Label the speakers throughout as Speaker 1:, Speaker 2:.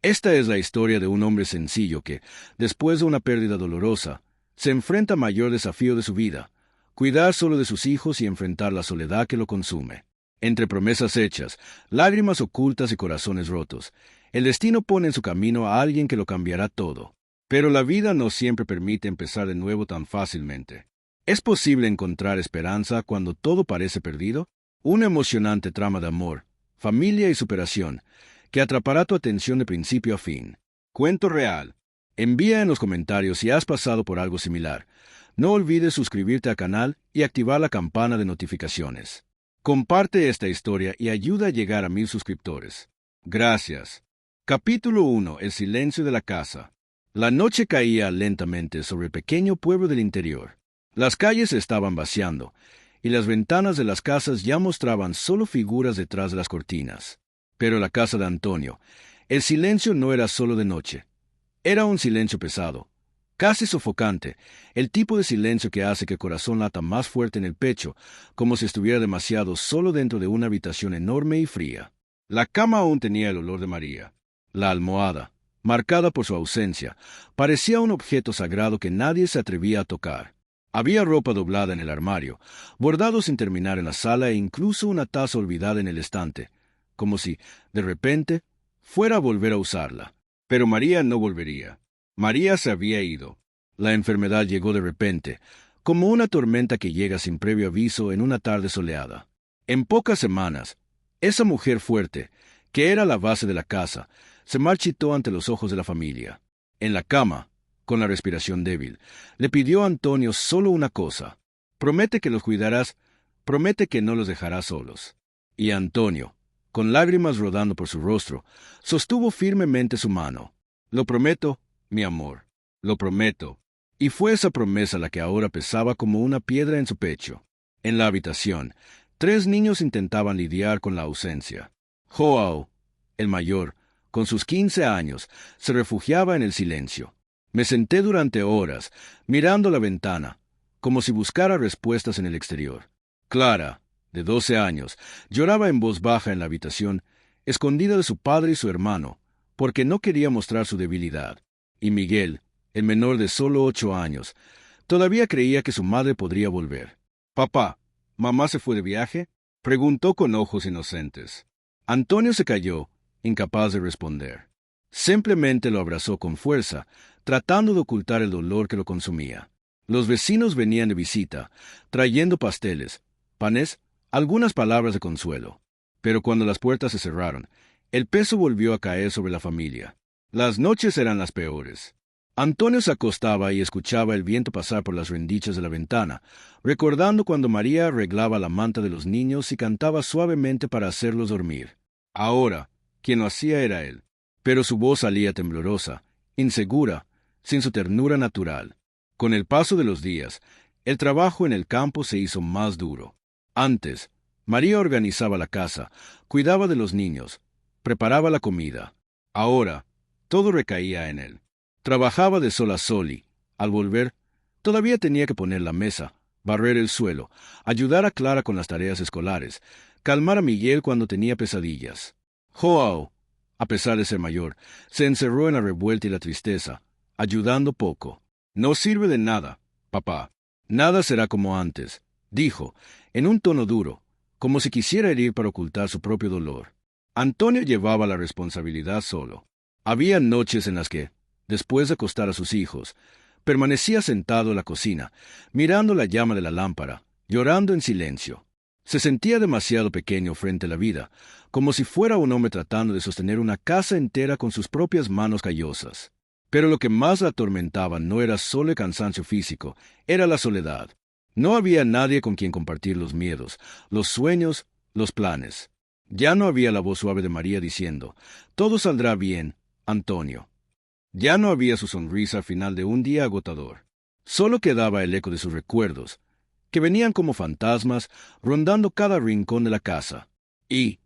Speaker 1: Esta es la historia de un hombre sencillo que, después de una pérdida dolorosa, se enfrenta al mayor desafío de su vida: cuidar solo de sus hijos y enfrentar la soledad que lo consume. Entre promesas hechas, lágrimas ocultas y corazones rotos, el destino pone en su camino a alguien que lo cambiará todo. Pero la vida no siempre permite empezar de nuevo tan fácilmente. ¿Es posible encontrar esperanza cuando todo parece perdido? Una emocionante trama de amor, familia y superación que atrapará tu atención de principio a fin. Cuento real. Envía en los comentarios si has pasado por algo similar. No olvides suscribirte al canal y activar la campana de notificaciones. Comparte esta historia y ayuda a llegar a 1000 suscriptores. Gracias. Capítulo 1. El silencio de la casa. La noche caía lentamente sobre el pequeño pueblo del interior. Las calles se estaban vaciando, y las ventanas de las casas ya mostraban solo figuras detrás de las cortinas. Pero en la casa de Antonio, el silencio no era solo de noche. Era un silencio pesado, casi sofocante, el tipo de silencio que hace que el corazón lata más fuerte en el pecho, como si estuviera demasiado solo dentro de una habitación enorme y fría. La cama aún tenía el olor de María. La almohada, marcada por su ausencia, parecía un objeto sagrado que nadie se atrevía a tocar. Había ropa doblada en el armario, bordados sin terminar en la sala e incluso una taza olvidada en el estante, como si, de repente, fuera a volver a usarla. Pero María no volvería. María se había ido. La enfermedad llegó de repente, como una tormenta que llega sin previo aviso en una tarde soleada. En pocas semanas, esa mujer fuerte, que era la base de la casa, se marchitó ante los ojos de la familia. En la cama, con la respiración débil, le pidió a Antonio solo una cosa: promete que los cuidarás, promete que no los dejarás solos. Y Antonio, con lágrimas rodando por su rostro, sostuvo firmemente su mano. Lo prometo, mi amor, lo prometo. Y fue esa promesa la que ahora pesaba como una piedra en su pecho. En la habitación, 3 niños intentaban lidiar con la ausencia. Joao, el mayor, con sus 15 años, se refugiaba en el silencio. Me senté durante horas, mirando la ventana, como si buscara respuestas en el exterior. Clara, de 12 años, lloraba en voz baja en la habitación, escondida de su padre y su hermano, porque no quería mostrar su debilidad. Y Miguel, el menor de solo 8 años, todavía creía que su madre podría volver. «Papá, ¿mamá se fue de viaje?», preguntó con ojos inocentes. Antonio se calló, incapaz de responder. Simplemente lo abrazó con fuerza, tratando de ocultar el dolor que lo consumía. Los vecinos venían de visita, trayendo pasteles, panes, algunas palabras de consuelo. Pero cuando las puertas se cerraron, el peso volvió a caer sobre la familia. Las noches eran las peores. Antonio se acostaba y escuchaba el viento pasar por las rendijas de la ventana, recordando cuando María arreglaba la manta de los niños y cantaba suavemente para hacerlos dormir. Ahora, quien lo hacía era él, pero su voz salía temblorosa, insegura, sin su ternura natural. Con el paso de los días, el trabajo en el campo se hizo más duro. Antes, María organizaba la casa, cuidaba de los niños, preparaba la comida. Ahora, todo recaía en él. Trabajaba de sol a sol y, al volver, todavía tenía que poner la mesa, barrer el suelo, ayudar a Clara con las tareas escolares, calmar a Miguel cuando tenía pesadillas. Joao, a pesar de ser mayor, se encerró en la revuelta y la tristeza, ayudando poco. «No sirve de nada, papá. Nada será como antes», dijo, en un tono duro, como si quisiera herir para ocultar su propio dolor. Antonio llevaba la responsabilidad solo. Había noches en las que, después de acostar a sus hijos, permanecía sentado en la cocina, mirando la llama de la lámpara, llorando en silencio. Se sentía demasiado pequeño frente a la vida, como si fuera un hombre tratando de sostener una casa entera con sus propias manos callosas. Pero lo que más la atormentaba no era solo el cansancio físico, era la soledad. No había nadie con quien compartir los miedos, los sueños, los planes. Ya no había la voz suave de María diciendo: «Todo saldrá bien, Antonio». Ya no había su sonrisa al final de un día agotador. Solo quedaba el eco de sus recuerdos, que venían como fantasmas, rondando cada rincón de la casa. Y,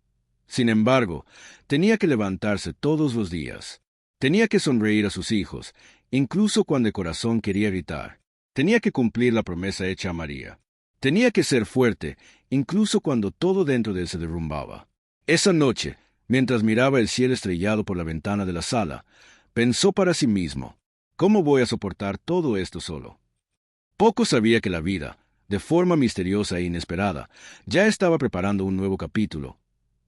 Speaker 1: sin embargo, tenía que levantarse todos los días. Tenía que sonreír a sus hijos, incluso cuando el corazón quería gritar. Tenía que cumplir la promesa hecha a María. Tenía que ser fuerte, incluso cuando todo dentro de él se derrumbaba. Esa noche, Mientras miraba el cielo estrellado por la ventana de la sala, pensó para sí mismo, ¿cómo voy a soportar todo esto solo? Poco sabía que la vida, de forma misteriosa e inesperada, ya estaba preparando un nuevo capítulo.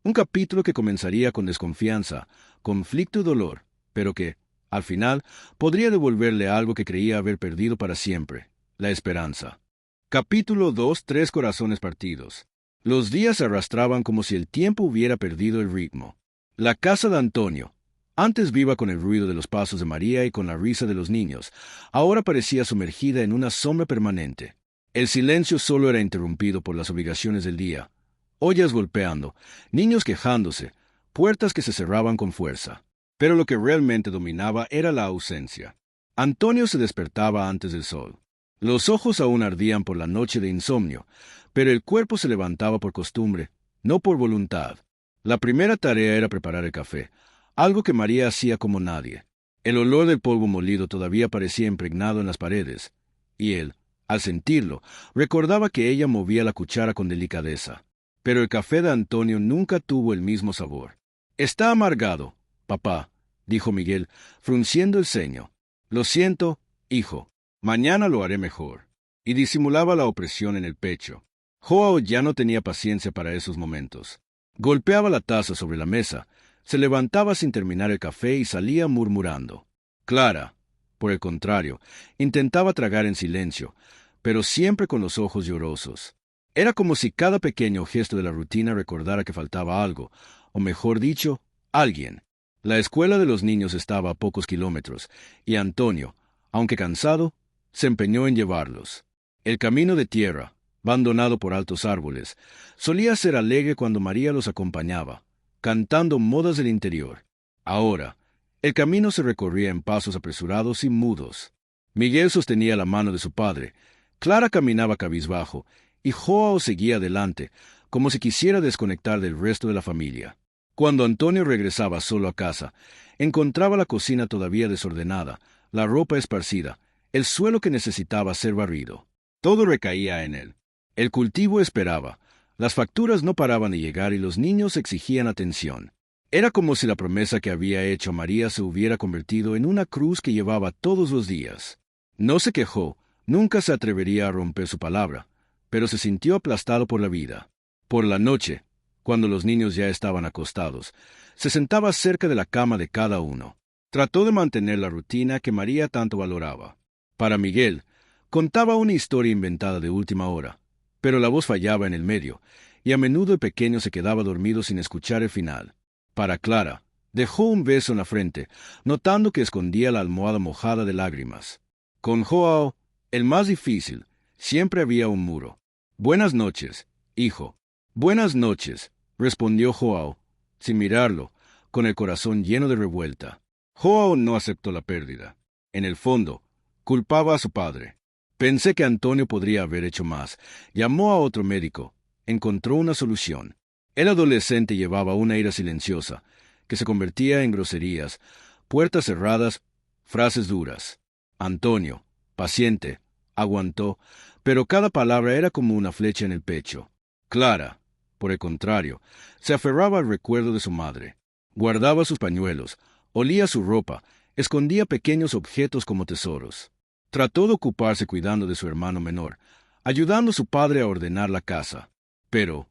Speaker 1: Un capítulo que comenzaría con desconfianza, conflicto y dolor, pero que, al final, podría devolverle algo que creía haber perdido para siempre, la esperanza. Capítulo 2. Tres corazones partidos. Los días se arrastraban como si el tiempo hubiera perdido el ritmo. La casa de Antonio, antes viva con el ruido de los pasos de María y con la risa de los niños, ahora parecía sumergida en una sombra permanente. El silencio solo era interrumpido por las obligaciones del día. Ollas golpeando, niños quejándose, puertas que se cerraban con fuerza. Pero lo que realmente dominaba era la ausencia. Antonio se despertaba antes del sol. Los ojos aún ardían por la noche de insomnio, pero el cuerpo se levantaba por costumbre, no por voluntad. La primera tarea era preparar el café, algo que María hacía como nadie. El olor del polvo molido todavía parecía impregnado en las paredes, y él, al sentirlo, recordaba que ella movía la cuchara con delicadeza. Pero el café de Antonio nunca tuvo el mismo sabor. «Está amargado, papá», dijo Miguel, frunciendo el ceño. «Lo siento, hijo. Mañana lo haré mejor». Y disimulaba la opresión en el pecho. Joao ya no tenía paciencia para esos momentos. Golpeaba la taza sobre la mesa, se levantaba sin terminar el café y salía murmurando. Clara, por el contrario, intentaba tragar en silencio, pero siempre con los ojos llorosos. Era como si cada pequeño gesto de la rutina recordara que faltaba algo, o mejor dicho, alguien. La escuela de los niños estaba a pocos kilómetros, y Antonio, aunque cansado, se empeñó en llevarlos. El camino de tierra, abandonado por altos árboles, solía ser alegre cuando María los acompañaba, cantando modas del interior. Ahora, el camino se recorría en pasos apresurados y mudos. Miguel sostenía la mano de su padre, Clara caminaba cabizbajo, y Joao seguía adelante, como si quisiera desconectar del resto de la familia. Cuando Antonio regresaba solo a casa, encontraba la cocina todavía desordenada, la ropa esparcida, el suelo que necesitaba ser barrido. Todo recaía en él. El cultivo esperaba, las facturas no paraban de llegar y los niños exigían atención. Era como si la promesa que había hecho María se hubiera convertido en una cruz que llevaba todos los días. No se quejó, nunca se atrevería a romper su palabra, pero se sintió aplastado por la vida. Por la noche, cuando los niños ya estaban acostados, se sentaba cerca de la cama de cada uno. Trató de mantener la rutina que María tanto valoraba. Para Miguel, contaba una historia inventada de última hora, pero la voz fallaba en el medio, y a menudo el pequeño se quedaba dormido sin escuchar el final. Para Clara, dejó un beso en la frente, notando que escondía la almohada mojada de lágrimas. Con Joao, el más difícil, siempre había un muro. «Buenas noches, hijo». «Buenas noches», respondió Joao, sin mirarlo, con el corazón lleno de revuelta. Joao no aceptó la pérdida. En el fondo, culpaba a su padre. Pensé que Antonio podría haber hecho más. Llamó a otro médico. Encontró una solución. El adolescente llevaba una ira silenciosa, que se convertía en groserías, puertas cerradas, frases duras. Antonio, paciente, aguantó, pero cada palabra era como una flecha en el pecho. Clara, por el contrario, se aferraba al recuerdo de su madre. Guardaba sus pañuelos, olía su ropa, escondía pequeños objetos como tesoros. Trató de ocuparse cuidando de su hermano menor, ayudando a su padre a ordenar la casa. Pero,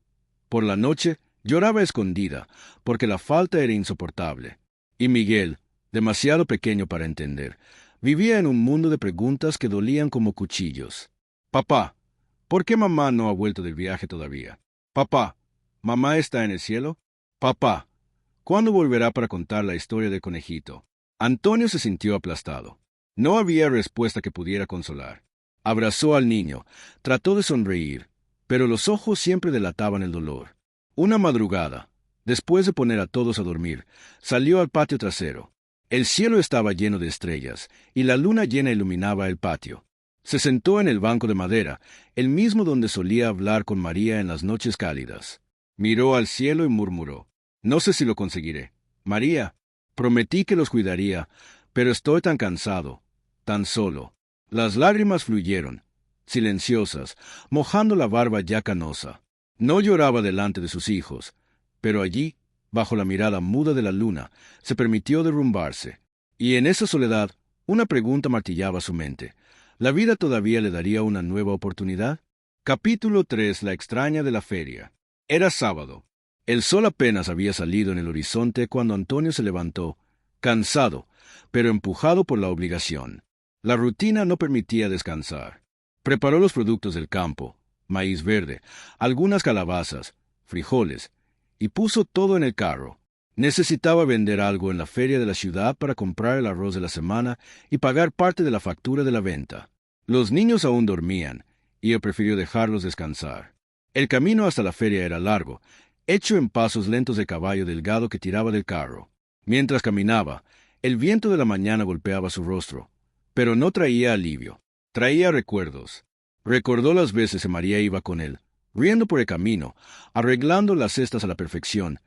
Speaker 1: por la noche, lloraba escondida, porque la falta era insoportable. Y Miguel, demasiado pequeño para entender, vivía en un mundo de preguntas que dolían como cuchillos. «Papá, ¿por qué mamá no ha vuelto del viaje todavía? Papá, ¿mamá está en el cielo? Papá, ¿cuándo volverá para contar la historia del conejito?» Antonio se sintió aplastado. No había respuesta que pudiera consolar. Abrazó al niño, trató de sonreír, pero los ojos siempre delataban el dolor. Una madrugada, después de poner a todos a dormir, salió al patio trasero. El cielo estaba lleno de estrellas, y la luna llena iluminaba el patio. Se sentó en el banco de madera, el mismo donde solía hablar con María en las noches cálidas. Miró al cielo y murmuró: «No sé si lo conseguiré. María, prometí que los cuidaría, pero estoy tan cansado, tan solo». Las lágrimas fluyeron, silenciosas, mojando la barba ya canosa. No lloraba delante de sus hijos, pero allí, bajo la mirada muda de la luna, se permitió derrumbarse. Y en esa soledad, una pregunta martillaba su mente. ¿La vida todavía le daría una nueva oportunidad? Capítulo 3. La extraña de la feria. Era sábado. El sol apenas había salido en el horizonte cuando Antonio se levantó, cansado, pero empujado por la obligación. La rutina no permitía descansar. Preparó los productos del campo, maíz verde, algunas calabazas, frijoles, y puso todo en el carro. Necesitaba vender algo en la feria de la ciudad para comprar el arroz de la semana y pagar parte de la factura de la venta. Los niños aún dormían, y él prefirió dejarlos descansar. El camino hasta la feria era largo, hecho en pasos lentos de caballo delgado que tiraba del carro. Mientras caminaba, el viento de la mañana golpeaba su rostro, pero no traía alivio, traía recuerdos. Recordó las veces que María iba con él, riendo por el camino, arreglando las cestas a la perfección,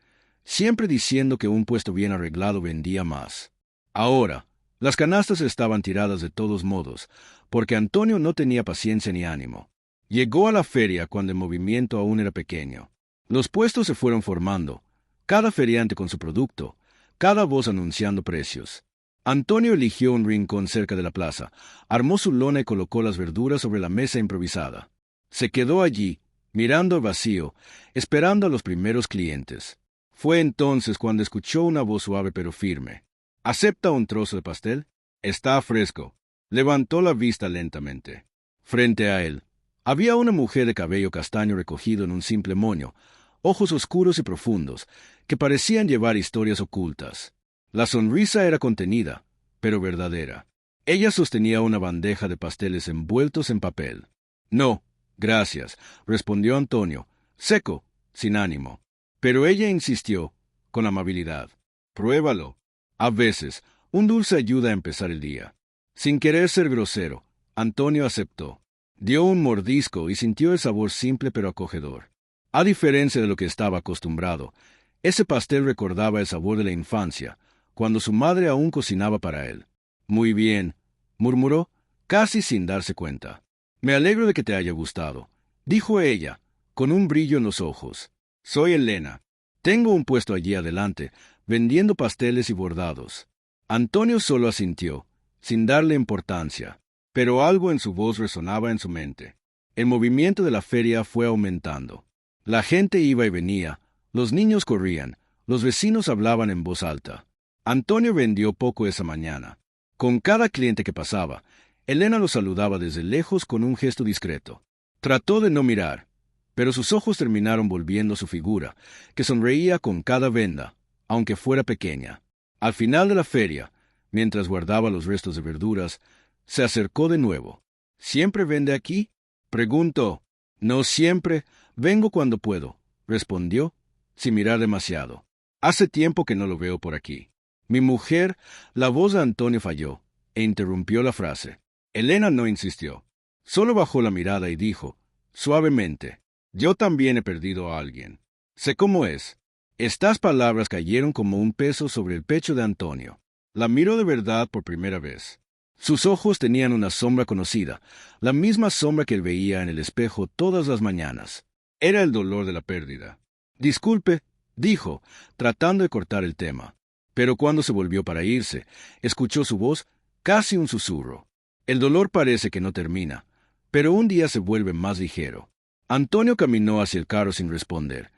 Speaker 1: siempre diciendo que un puesto bien arreglado vendía más. Ahora, las canastas estaban tiradas de todos modos, porque Antonio no tenía paciencia ni ánimo. Llegó a la feria cuando el movimiento aún era pequeño. Los puestos se fueron formando, cada feriante con su producto, cada voz anunciando precios. Antonio eligió un rincón cerca de la plaza, armó su lona y colocó las verduras sobre la mesa improvisada. Se quedó allí, mirando al vacío, esperando a los primeros clientes. Fue entonces cuando escuchó una voz suave pero firme. ¿Acepta un trozo de pastel? Está fresco. Levantó la vista lentamente. Frente a él, había una mujer de cabello castaño recogido en un simple moño, ojos oscuros y profundos, que parecían llevar historias ocultas. La sonrisa era contenida, pero verdadera. Ella sostenía una bandeja de pasteles envueltos en papel. No, gracias, respondió Antonio, seco, sin ánimo. Pero ella insistió, con amabilidad. Pruébalo. A veces, un dulce ayuda a empezar el día. Sin querer ser grosero, Antonio aceptó. Dio un mordisco y sintió el sabor simple pero acogedor. A diferencia de lo que estaba acostumbrado, ese pastel recordaba el sabor de la infancia, cuando su madre aún cocinaba para él. Muy bien, murmuró, casi sin darse cuenta. Me alegro de que te haya gustado, dijo ella, con un brillo en los ojos. Soy Elena. Tengo un puesto allí adelante, vendiendo pasteles y bordados. Antonio solo asintió, sin darle importancia, pero algo en su voz resonaba en su mente. El movimiento de la feria fue aumentando. La gente iba y venía, los niños corrían, los vecinos hablaban en voz alta. Antonio vendió poco esa mañana. Con cada cliente que pasaba, Elena lo saludaba desde lejos con un gesto discreto. Trató de no mirar, pero sus ojos terminaron volviendo a su figura, que sonreía con cada venda, aunque fuera pequeña. Al final de la feria, mientras guardaba los restos de verduras, se acercó de nuevo. ¿Siempre vende aquí?, preguntó. No siempre, vengo cuando puedo, respondió, sin mirar demasiado. Hace tiempo que no lo veo por aquí. Mi mujer, la voz de Antonio falló, e interrumpió la frase. Elena no insistió. Solo bajó la mirada y dijo, suavemente, yo también he perdido a alguien. Sé cómo es. Estas palabras cayeron como un peso sobre el pecho de Antonio. La miró de verdad por primera vez. Sus ojos tenían una sombra conocida, la misma sombra que él veía en el espejo todas las mañanas. Era el dolor de la pérdida. Disculpe, dijo, tratando de cortar el tema. Pero cuando se volvió para irse, escuchó su voz, casi un susurro. El dolor parece que no termina, pero un día se vuelve más ligero. Antonio caminó hacia el carro sin responder,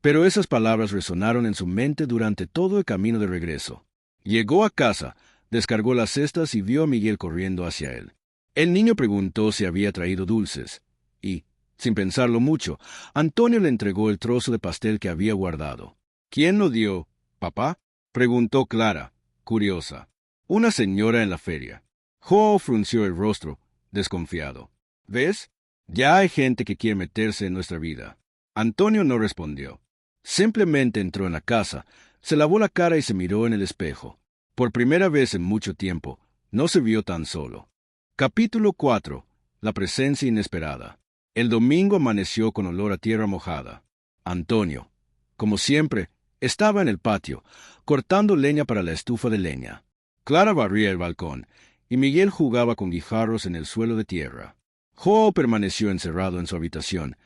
Speaker 1: pero esas palabras resonaron en su mente durante todo el camino de regreso. Llegó a casa, descargó las cestas y vio a Miguel corriendo hacia él. El niño preguntó si había traído dulces, y, sin pensarlo mucho, Antonio le entregó el trozo de pastel que había guardado. ¿Quién lo dio, papá?, preguntó Clara, curiosa. Una señora en la feria. Joao frunció el rostro, desconfiado. ¿Ves? Ya hay gente que quiere meterse en nuestra vida. Antonio no respondió. Simplemente entró en la casa, se lavó la cara y se miró en el espejo. Por primera vez en mucho tiempo, no se vio tan solo. Capítulo 4. La presencia inesperada. El domingo amaneció con olor a tierra mojada. Antonio, como siempre, estaba en el patio, cortando leña para la estufa de leña. Clara barría el balcón, y Miguel jugaba con guijarros en el suelo de tierra. Joao permaneció encerrado en su habitación,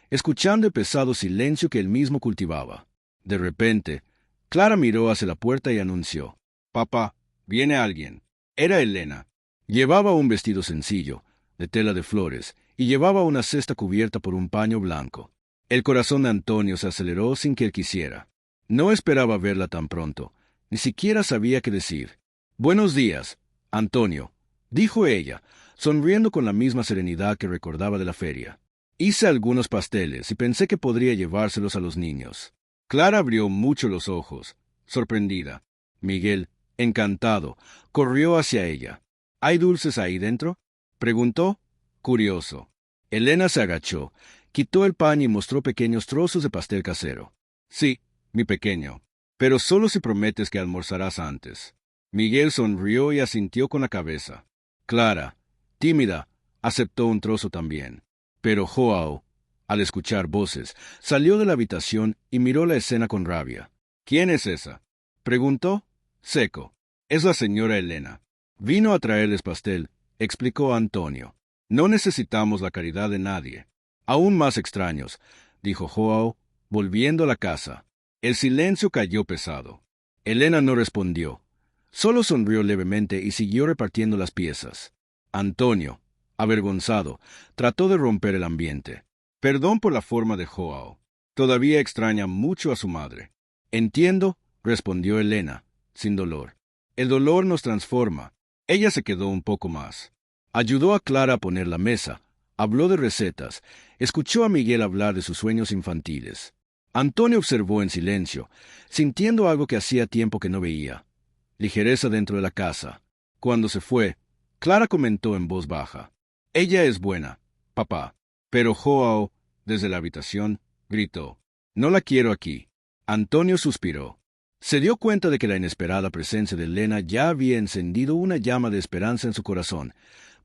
Speaker 1: escuchando el pesado silencio que él mismo cultivaba. De repente, Clara miró hacia la puerta y anunció: «Papá, viene alguien». Era Elena. Llevaba un vestido sencillo, de tela de flores, y llevaba una cesta cubierta por un paño blanco. El corazón de Antonio se aceleró sin que él quisiera. No esperaba verla tan pronto. Ni siquiera sabía qué decir. «Buenos días, Antonio», dijo ella, sonriendo con la misma serenidad que recordaba de la feria. «Hice algunos pasteles y pensé que podría llevárselos a los niños». Clara abrió mucho los ojos, sorprendida. Miguel, encantado, corrió hacia ella. «¿Hay dulces ahí dentro?», preguntó, curioso. Elena se agachó, quitó el pan y mostró pequeños trozos de pastel casero. «Sí, mi pequeño, pero solo si prometes que almorzarás antes». Miguel sonrió y asintió con la cabeza. Clara, tímida, aceptó un trozo también. Pero Joao, al escuchar voces, salió de la habitación y miró la escena con rabia. «¿Quién es esa?», preguntó, seco. «Es la señora Elena. Vino a traerles pastel», explicó Antonio. «No necesitamos la caridad de nadie». «Aún más extraños», dijo Joao, volviendo a la casa. El silencio cayó pesado. Elena no respondió. Solo sonrió levemente y siguió repartiendo las piezas. Antonio, avergonzado, trató de romper el ambiente. «Perdón por la forma de Joao. Todavía extraña mucho a su madre». «Entiendo», respondió Elena, sin dolor. «El dolor nos transforma». Ella se quedó un poco más. Ayudó a Clara a poner la mesa, habló de recetas, escuchó a Miguel hablar de sus sueños infantiles. Antonio observó en silencio, sintiendo algo que hacía tiempo que no veía. Ligereza dentro de la casa. Cuando se fue, Clara comentó en voz baja: «Ella es buena, papá». Pero Joao, desde la habitación, gritó: «No la quiero aquí». Antonio suspiró. Se dio cuenta de que la inesperada presencia de Elena ya había encendido una llama de esperanza en su corazón,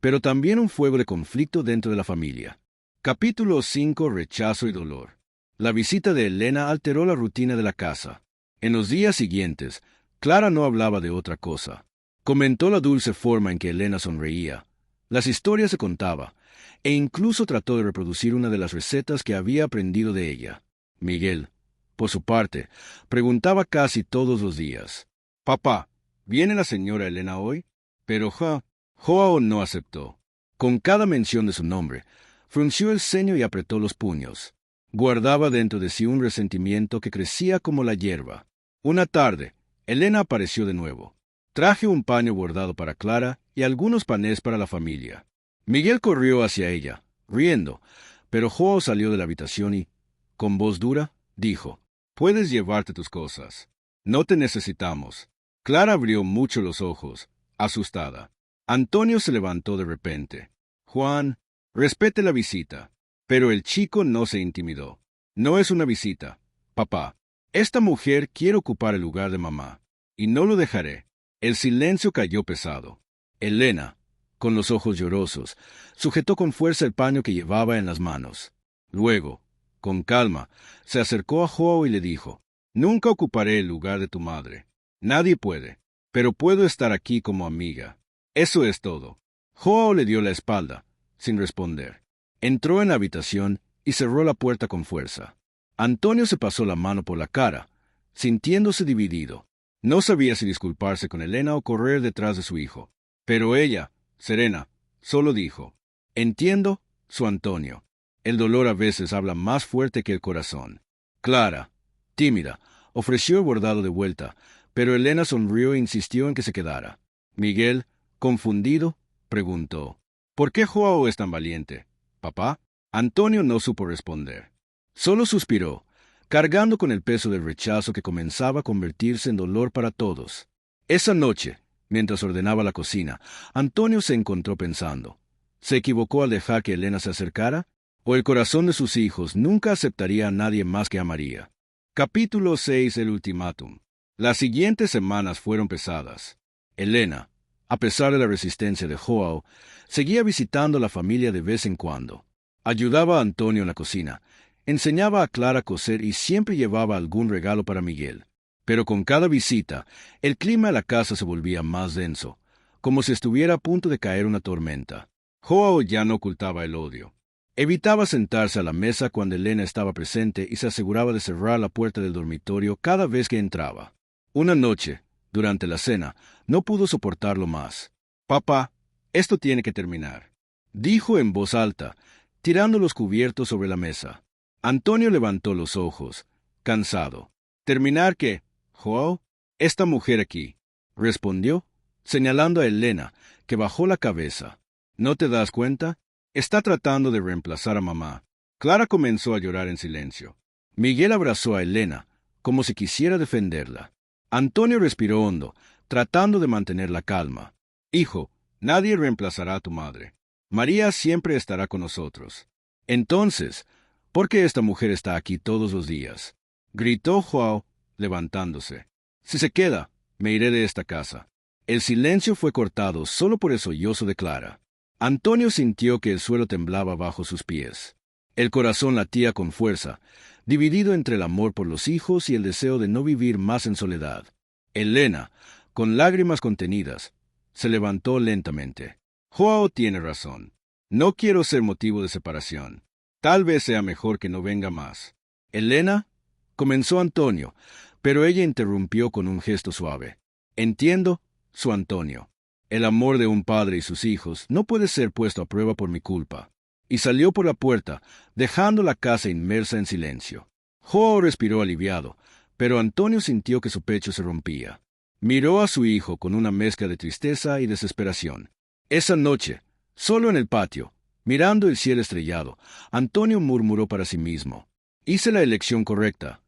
Speaker 1: pero también un fuego de conflicto dentro de la familia. Capítulo 5. Rechazo y dolor. La visita de Elena alteró la rutina de la casa. En los días siguientes, Clara no hablaba de otra cosa. Comentó la dulce forma en que Elena sonreía, las historias se contaba, e incluso trató de reproducir una de las recetas que había aprendido de ella. Miguel, por su parte, preguntaba casi todos los días: «Papá, ¿viene la señora Elena hoy?». Pero Joao no aceptó. Con cada mención de su nombre, frunció el ceño y apretó los puños. Guardaba dentro de sí un resentimiento que crecía como la hierba. Una tarde, Elena apareció de nuevo. «Traje un paño bordado para Clara y algunos panés para la familia». Miguel corrió hacia ella, riendo, pero Joao salió de la habitación y, con voz dura, dijo: «Puedes llevarte tus cosas. No te necesitamos». Clara abrió mucho los ojos, asustada. Antonio se levantó de repente. «Juan, respete la visita». Pero el chico no se intimidó. «No es una visita, papá. Esta mujer quiere ocupar el lugar de mamá, y no lo dejaré». El silencio cayó pesado. Elena, con los ojos llorosos, sujetó con fuerza el paño que llevaba en las manos. Luego, con calma, se acercó a Joao y le dijo: «Nunca ocuparé el lugar de tu madre. Nadie puede, pero puedo estar aquí como amiga. Eso es todo». Joao le dio la espalda, sin responder. Entró en la habitación y cerró la puerta con fuerza. Antonio se pasó la mano por la cara, sintiéndose dividido. No sabía si disculparse con Elena o correr detrás de su hijo. Pero ella, serena, solo dijo: «Entiendo, su Antonio. El dolor a veces habla más fuerte que el corazón». Clara, tímida, ofreció el bordado de vuelta, pero Elena sonrió e insistió en que se quedara. Miguel, confundido, preguntó: «¿Por qué Joao es tan valiente, papá?». Antonio no supo responder. Solo suspiró, cargando con el peso del rechazo que comenzaba a convertirse en dolor para todos. Esa noche, mientras ordenaba la cocina, Antonio se encontró pensando: ¿se equivocó al dejar que Elena se acercara? ¿O el corazón de sus hijos nunca aceptaría a nadie más que a María? Capítulo 6. El ultimátum. Las siguientes semanas fueron pesadas. Elena, a pesar de la resistencia de Joao, seguía visitando a la familia de vez en cuando. Ayudaba a Antonio en la cocina, enseñaba a Clara a coser y siempre llevaba algún regalo para Miguel. Pero con cada visita, el clima de la casa se volvía más denso, como si estuviera a punto de caer una tormenta. Joao ya no ocultaba el odio. Evitaba sentarse a la mesa cuando Elena estaba presente y se aseguraba de cerrar la puerta del dormitorio cada vez que entraba. Una noche, durante la cena, no pudo soportarlo más. «Papá, esto tiene que terminar», dijo en voz alta, tirando los cubiertos sobre la mesa. Antonio levantó los ojos, cansado. «¿Terminar qué, Joao? Esta mujer aquí», respondió, señalando a Elena, que bajó la cabeza. «¿No te das cuenta? Está tratando de reemplazar a mamá». Clara comenzó a llorar en silencio. Miguel abrazó a Elena, como si quisiera defenderla. Antonio respiró hondo, tratando de mantener la calma. «Hijo, nadie reemplazará a tu madre. María siempre estará con nosotros». «Entonces, ¿por qué esta mujer está aquí todos los días?», gritó Joao, levantándose. «Si se queda, me iré de esta casa». El silencio fue cortado solo por el sollozo de Clara. Antonio sintió que el suelo temblaba bajo sus pies. El corazón latía con fuerza, dividido entre el amor por los hijos y el deseo de no vivir más en soledad. Elena, con lágrimas contenidas, se levantó lentamente. «Joao tiene razón. No quiero ser motivo de separación. Tal vez sea mejor que no venga más». «Elena», comenzó Antonio, pero ella interrumpió con un gesto suave. «Entiendo, su Antonio. El amor de un padre y sus hijos no puede ser puesto a prueba por mi culpa». Y salió por la puerta, dejando la casa inmersa en silencio. Joao respiró aliviado, pero Antonio sintió que su pecho se rompía. Miró a su hijo con una mezcla de tristeza y desesperación. Esa noche, solo en el patio, mirando el cielo estrellado, Antonio murmuró para sí mismo: «¿Hice la elección correcta?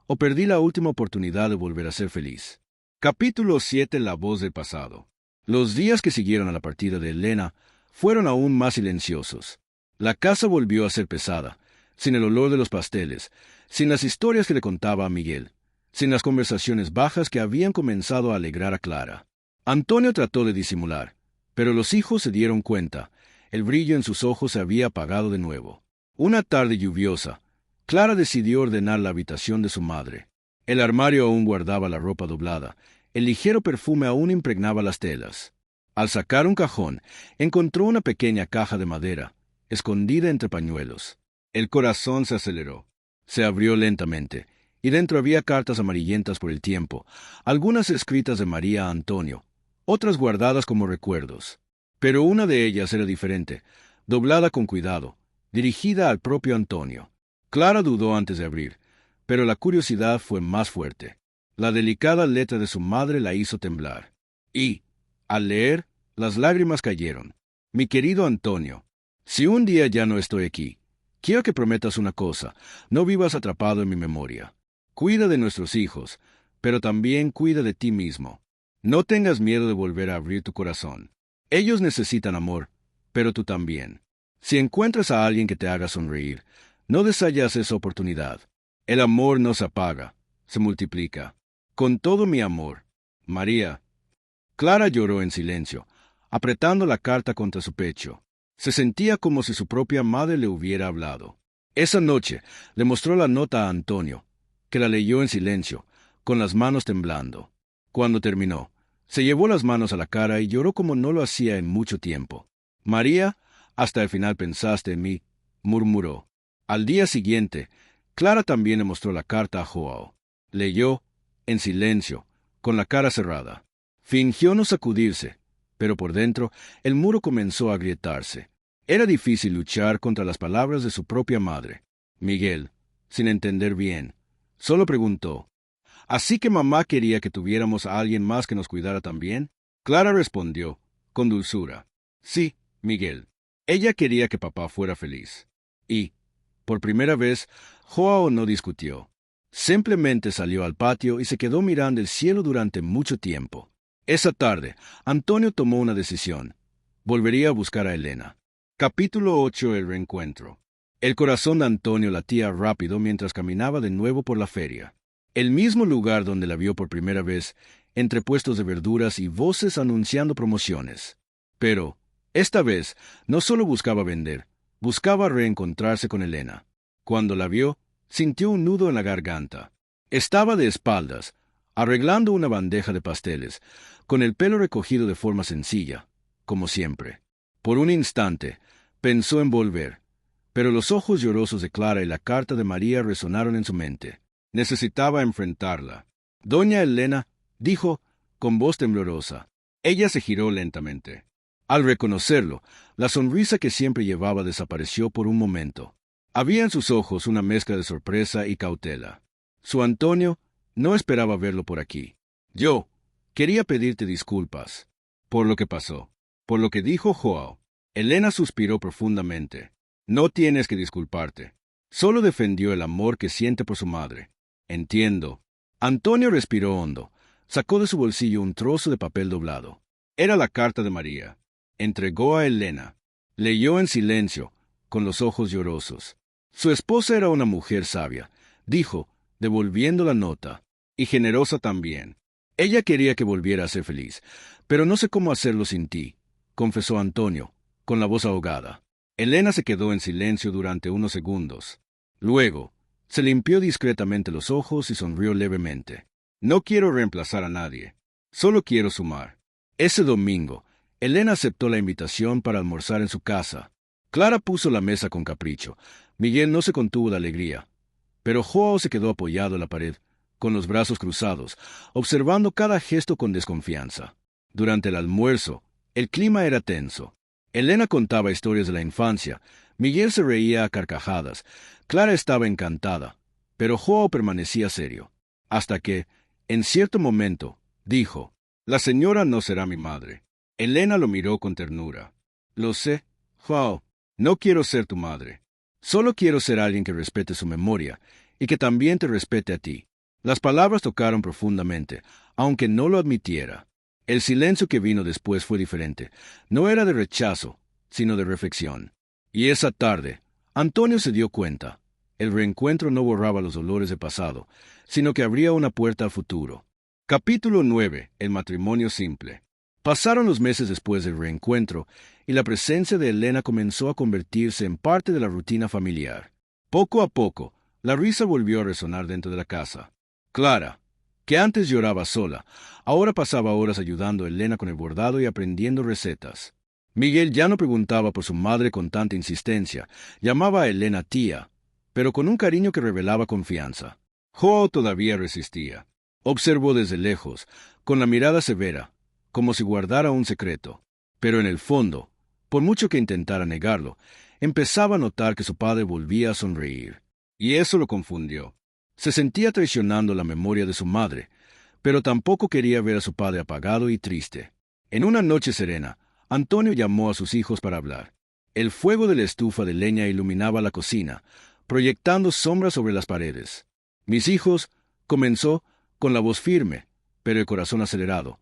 Speaker 1: ¿O perdí la última oportunidad de volver a ser feliz?». Capítulo 7. La voz del pasado. Los días que siguieron a la partida de Elena fueron aún más silenciosos. La casa volvió a ser pesada, sin el olor de los pasteles, sin las historias que le contaba a Miguel, sin las conversaciones bajas que habían comenzado a alegrar a Clara. Antonio trató de disimular, pero los hijos se dieron cuenta. El brillo en sus ojos se había apagado de nuevo. Una tarde lluviosa, Clara decidió ordenar la habitación de su madre. El armario aún guardaba la ropa doblada, el ligero perfume aún impregnaba las telas. Al sacar un cajón, encontró una pequeña caja de madera, escondida entre pañuelos. El corazón se aceleró. Se abrió lentamente, y dentro había cartas amarillentas por el tiempo, algunas escritas de María a Antonio, otras guardadas como recuerdos. Pero una de ellas era diferente, doblada con cuidado, dirigida al propio Antonio. Clara dudó antes de abrir, pero la curiosidad fue más fuerte. La delicada letra de su madre la hizo temblar. Y, al leer, las lágrimas cayeron. «Mi querido Antonio, si un día ya no estoy aquí, quiero que prometas una cosa: no vivas atrapado en mi memoria. Cuida de nuestros hijos, pero también cuida de ti mismo. No tengas miedo de volver a abrir tu corazón. Ellos necesitan amor, pero tú también. Si encuentras a alguien que te haga sonreír, no desayas esa oportunidad. El amor no se apaga, se multiplica. Con todo mi amor, María». Clara lloró en silencio, apretando la carta contra su pecho. Se sentía como si su propia madre le hubiera hablado. Esa noche le mostró la nota a Antonio, que la leyó en silencio, con las manos temblando. Cuando terminó, se llevó las manos a la cara y lloró como no lo hacía en mucho tiempo. «María, hasta el final pensaste en mí», murmuró. Al día siguiente, Clara también le mostró la carta a Joao. Leyó, en silencio, con la cara cerrada. Fingió no sacudirse, pero por dentro el muro comenzó a agrietarse. Era difícil luchar contra las palabras de su propia madre. Miguel, sin entender bien, solo preguntó: «¿Así que mamá quería que tuviéramos a alguien más que nos cuidara también?». Clara respondió, con dulzura: «Sí, Miguel. Ella quería que papá fuera feliz». Y, por primera vez, Joao no discutió. Simplemente salió al patio y se quedó mirando el cielo durante mucho tiempo. Esa tarde, Antonio tomó una decisión. Volvería a buscar a Elena. Capítulo 8. El reencuentro. El corazón de Antonio latía rápido mientras caminaba de nuevo por la feria. El mismo lugar donde la vio por primera vez, entre puestos de verduras y voces anunciando promociones. Pero, esta vez, no solo buscaba vender, buscaba reencontrarse con Elena. Cuando la vio, sintió un nudo en la garganta. Estaba de espaldas, arreglando una bandeja de pasteles, con el pelo recogido de forma sencilla, como siempre. Por un instante, pensó en volver, Pero los ojos llorosos de Clara y la carta de María resonaron en su mente. Necesitaba enfrentarla. Doña Elena dijo con voz temblorosa. Ella se giró lentamente. Al reconocerlo, la sonrisa que siempre llevaba desapareció por un momento. Había en sus ojos una mezcla de sorpresa y cautela. Su Antonio no esperaba verlo por aquí. Yo quería pedirte disculpas por lo que pasó, por lo que dijo Joao. Elena suspiró profundamente. No tienes que disculparte. Solo defendió el amor que siente por su madre. Entiendo. Antonio respiró hondo. Sacó de su bolsillo un trozo de papel doblado. Era la carta de María. Entregó a Elena. Leyó en silencio, con los ojos llorosos. Su esposa era una mujer sabia, dijo, devolviendo la nota, y generosa también. Ella quería que volviera a ser feliz, pero no sé cómo hacerlo sin ti, confesó Antonio, con la voz ahogada. Elena se quedó en silencio durante unos segundos. Luego, se limpió discretamente los ojos y sonrió levemente. No quiero reemplazar a nadie. Solo quiero sumar. Ese domingo, Elena aceptó la invitación para almorzar en su casa. Clara puso la mesa con capricho. Miguel no se contuvo de alegría. Pero Joao se quedó apoyado en la pared, con los brazos cruzados, observando cada gesto con desconfianza. Durante el almuerzo, el clima era tenso. Elena contaba historias de la infancia. Miguel se reía a carcajadas. Clara estaba encantada, pero Joao permanecía serio. Hasta que, en cierto momento, dijo, «La señora no será mi madre». Elena lo miró con ternura. «Lo sé, Joao. No quiero ser tu madre. Solo quiero ser alguien que respete su memoria y que también te respete a ti». Las palabras tocaron profundamente, aunque no lo admitiera. El silencio que vino después fue diferente. No era de rechazo, sino de reflexión. Y esa tarde, Antonio se dio cuenta. El reencuentro no borraba los dolores del pasado, sino que abría una puerta al futuro. Capítulo 9. El matrimonio simple. Pasaron los meses después del reencuentro, y la presencia de Elena comenzó a convertirse en parte de la rutina familiar. Poco a poco, la risa volvió a resonar dentro de la casa. Clara, que antes lloraba sola, ahora pasaba horas ayudando a Elena con el bordado y aprendiendo recetas. Miguel ya no preguntaba por su madre con tanta insistencia, llamaba a Elena tía, pero con un cariño que revelaba confianza. Joao todavía resistía. Observó desde lejos, con la mirada severa, como si guardara un secreto. Pero en el fondo, por mucho que intentara negarlo, empezaba a notar que su padre volvía a sonreír. Y eso lo confundió. Se sentía traicionando la memoria de su madre, pero tampoco quería ver a su padre apagado y triste. En una noche serena, Antonio llamó a sus hijos para hablar. El fuego de la estufa de leña iluminaba la cocina, proyectando sombras sobre las paredes. «Mis hijos», comenzó, con la voz firme, pero el corazón acelerado.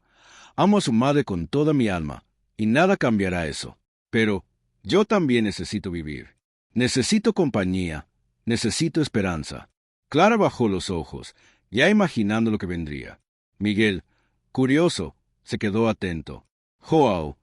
Speaker 1: «Amo a su madre con toda mi alma, y nada cambiará eso. Pero yo también necesito vivir. Necesito compañía, necesito esperanza». Clara bajó los ojos, ya imaginando lo que vendría. Miguel, curioso, se quedó atento. Joao,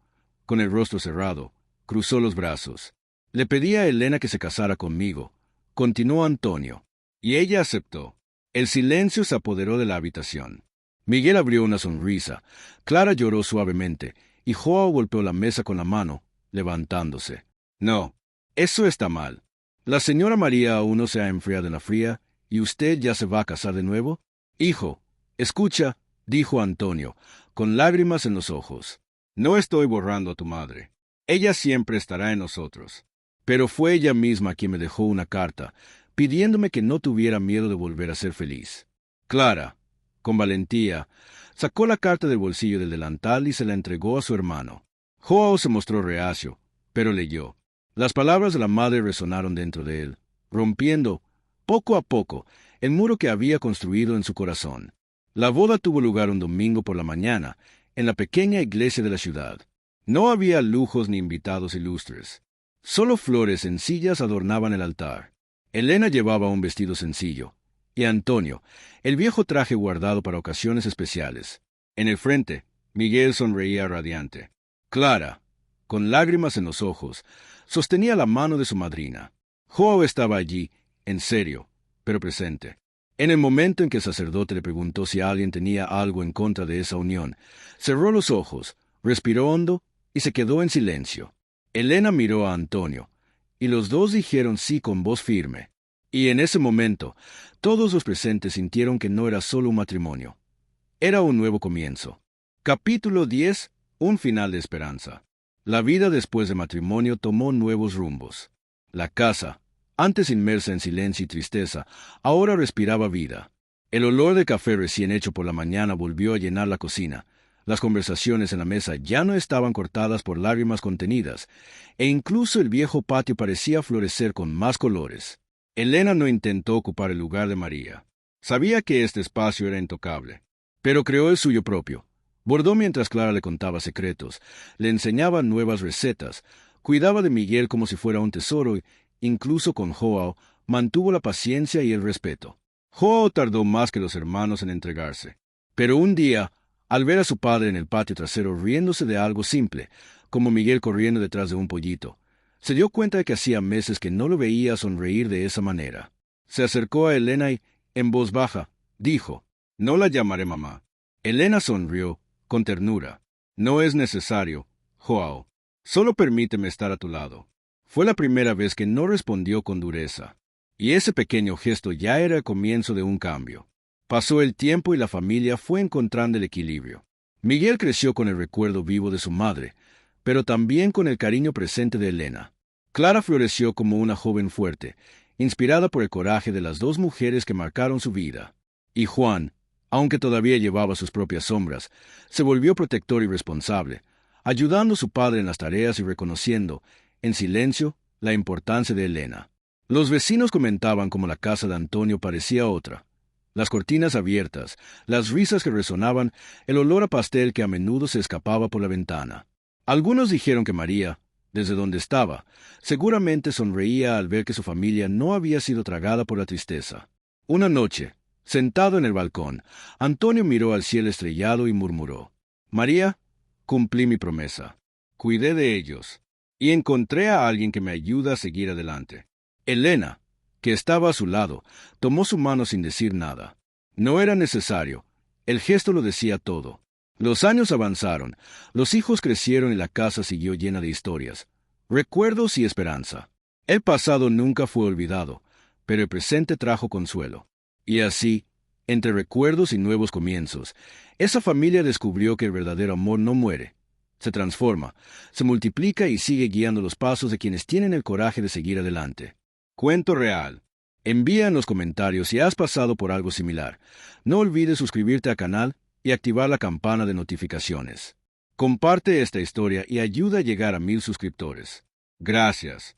Speaker 1: con el rostro cerrado, cruzó los brazos. «Le pedí a Elena que se casara conmigo», continuó Antonio, y ella aceptó. El silencio se apoderó de la habitación. Miguel abrió una sonrisa, Clara lloró suavemente, y Joao golpeó la mesa con la mano, levantándose. «No, eso está mal. La señora María aún no se ha enfriado en la fría, ¿y usted ya se va a casar de nuevo?» «Hijo, escucha», dijo Antonio, con lágrimas en los ojos. «No estoy borrando a tu madre. Ella siempre estará en nosotros. Pero fue ella misma quien me dejó una carta, pidiéndome que no tuviera miedo de volver a ser feliz». Clara, con valentía, sacó la carta del bolsillo del delantal y se la entregó a su hermano. Joao se mostró reacio, pero leyó. Las palabras de la madre resonaron dentro de él, rompiendo, poco a poco, el muro que había construido en su corazón. La boda tuvo lugar un domingo por la mañana, en la pequeña iglesia de la ciudad. No había lujos ni invitados ilustres. Solo flores sencillas adornaban el altar. Elena llevaba un vestido sencillo, y Antonio, el viejo traje guardado para ocasiones especiales. En el frente, Miguel sonreía radiante. Clara, con lágrimas en los ojos, sostenía la mano de su madrina. Joao estaba allí, en serio, pero presente. En el momento en que el sacerdote le preguntó si alguien tenía algo en contra de esa unión, cerró los ojos, respiró hondo y se quedó en silencio. Elena miró a Antonio, y los dos dijeron sí con voz firme. Y en ese momento, todos los presentes sintieron que no era solo un matrimonio. Era un nuevo comienzo. Capítulo 10. Un final de esperanza. La vida después del matrimonio tomó nuevos rumbos. La casa, antes inmersa en silencio y tristeza, ahora respiraba vida. El olor de café recién hecho por la mañana volvió a llenar la cocina. Las conversaciones en la mesa ya no estaban cortadas por lágrimas contenidas, e incluso el viejo patio parecía florecer con más colores. Elena no intentó ocupar el lugar de María. Sabía que este espacio era intocable, pero creó el suyo propio. Bordó mientras Clara le contaba secretos, le enseñaba nuevas recetas, cuidaba de Miguel como si fuera un tesoro y, incluso con Joao, mantuvo la paciencia y el respeto. Joao tardó más que los hermanos en entregarse. Pero un día, al ver a su padre en el patio trasero riéndose de algo simple, como Miguel corriendo detrás de un pollito, se dio cuenta de que hacía meses que no lo veía sonreír de esa manera. Se acercó a Elena y, en voz baja, dijo: «No la llamaré mamá». Elena sonrió, con ternura. «No es necesario, Joao. Solo permíteme estar a tu lado». Fue la primera vez que no respondió con dureza. Y ese pequeño gesto ya era el comienzo de un cambio. Pasó el tiempo y la familia fue encontrando el equilibrio. Miguel creció con el recuerdo vivo de su madre, pero también con el cariño presente de Elena. Clara floreció como una joven fuerte, inspirada por el coraje de las dos mujeres que marcaron su vida. Y Juan, aunque todavía llevaba sus propias sombras, se volvió protector y responsable, ayudando a su padre en las tareas y reconociendo, en silencio, la importancia de Elena. Los vecinos comentaban cómo la casa de Antonio parecía otra. Las cortinas abiertas, las risas que resonaban, el olor a pastel que a menudo se escapaba por la ventana. Algunos dijeron que María, desde donde estaba, seguramente sonreía al ver que su familia no había sido tragada por la tristeza. Una noche, sentado en el balcón, Antonio miró al cielo estrellado y murmuró: «María, cumplí mi promesa. Cuidé de ellos. Y encontré a alguien que me ayuda a seguir adelante». Elena, que estaba a su lado, tomó su mano sin decir nada. No era necesario. El gesto lo decía todo. Los años avanzaron, los hijos crecieron y la casa siguió llena de historias, recuerdos y esperanza. El pasado nunca fue olvidado, pero el presente trajo consuelo. Y así, entre recuerdos y nuevos comienzos, esa familia descubrió que el verdadero amor no muere. Se transforma, se multiplica y sigue guiando los pasos de quienes tienen el coraje de seguir adelante. Cuento real. Envía en los comentarios si has pasado por algo similar. No olvides suscribirte al canal y activar la campana de notificaciones. Comparte esta historia y ayuda a llegar a 1000 suscriptores. Gracias.